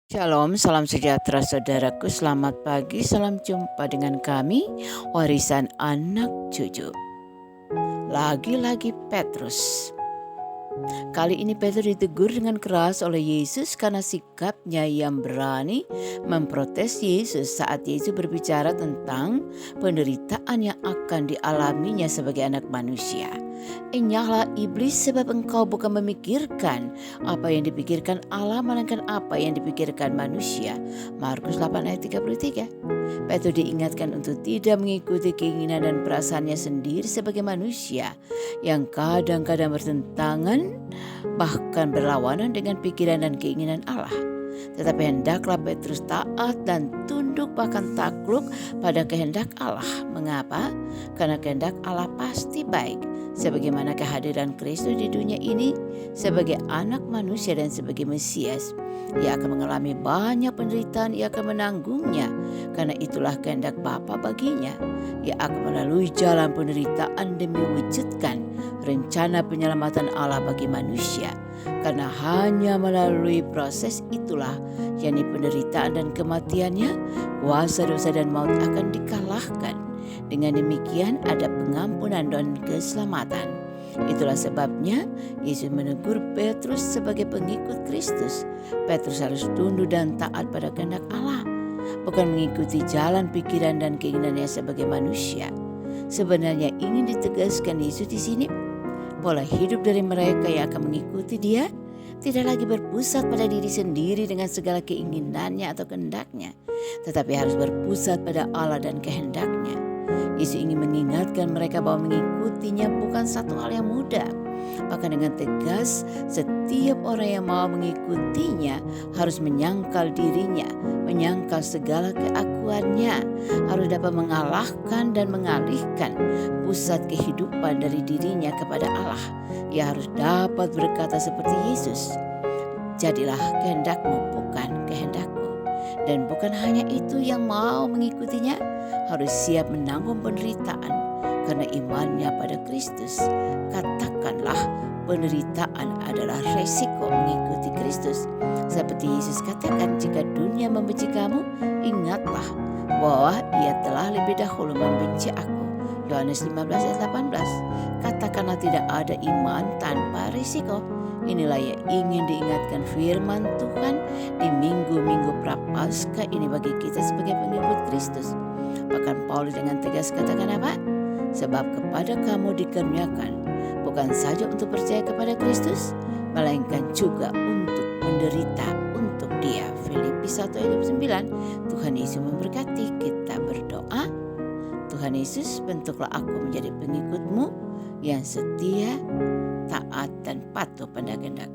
Shalom, salam sejahtera saudaraku, selamat pagi, salam jumpa dengan kami, warisan anak cucu. Lagi-lagi Petrus. Kali ini Petrus ditegur dengan keras oleh Yesus karena sikapnya yang berani memprotes Yesus saat Yesus berbicara tentang penderitaan yang akan dialaminya sebagai anak manusia. Enyahlah iblis, sebab engkau bukan memikirkan apa yang dipikirkan Allah, melainkan apa yang dipikirkan manusia. Markus 8 ayat 33. Petrus diingatkan untuk tidak mengikuti keinginan dan perasaannya sendiri sebagai manusia yang kadang-kadang bertentangan bahkan berlawanan dengan pikiran dan keinginan Allah. Tetapi hendaklah Petrus taat dan tunduk bahkan takluk pada kehendak Allah. Mengapa? Karena kehendak Allah pasti baik. Sebagaimana kehadiran Kristus di dunia ini sebagai anak manusia dan sebagai Mesias, ia akan mengalami banyak penderitaan, ia akan menanggungnya. Karena itulah kehendak Bapa baginya. Ia akan melalui jalan penderitaan demi wujudkan rencana penyelamatan Allah bagi manusia. Karena hanya melalui proses itulah, yakni penderitaan dan kematiannya, kuasa dosa dan maut akan dikalahkan. Dengan demikian ada pengampunan dan keselamatan. Itulah sebabnya Yesus menegur Petrus sebagai pengikut Kristus. Petrus harus tunduk dan taat pada kehendak Allah, bukan mengikuti jalan pikiran dan keinginannya sebagai manusia. Sebenarnya ingin ditegaskan Yesus di sini, pola hidup dari mereka yang akan mengikuti Dia tidak lagi berpusat pada diri sendiri dengan segala keinginannya atau kehendaknya, tetapi harus berpusat pada Allah dan kehendaknya. Yesus ingin mengingatkan mereka bahwa mengikutinya bukan satu hal yang mudah. Bahkan dengan tegas, setiap orang yang mau mengikutinya harus menyangkal dirinya, menyangkal segala keakuannya, harus dapat mengalahkan dan mengalihkan pusat kehidupan dari dirinya kepada Allah. Ia harus dapat berkata seperti Yesus, "Jadilah kehendakmu, bukan kehendakku." Dan bukan hanya itu, yang mau mengikutinya harus siap menanggung penderitaan karena imannya pada Kristus. Katakanlah, penderitaan adalah resiko mengikuti Kristus. Seperti Yesus katakan, jika dunia membenci kamu, ingatlah bahwa Ia telah lebih dahulu membenci aku. Yohanes 15 ayat 18. Katakanlah tidak ada iman tanpa risiko. Inilah yang ingin diingatkan firman Tuhan di minggu-minggu Prapaskah ini bagi kita sebagai pengikut Kristus. Bahkan Paulus dengan tegas katakan apa? Sebab kepada kamu dikaruniakan bukan saja untuk percaya kepada Kristus, melainkan juga untuk menderita untuk Dia. Filipi 1 ayat 9. Tuhan Yesus memberkati. Kita berdoa. Tuhan Yesus, bentuklah aku menjadi pengikut-Mu yang setia, taat dan patuh pada kehendak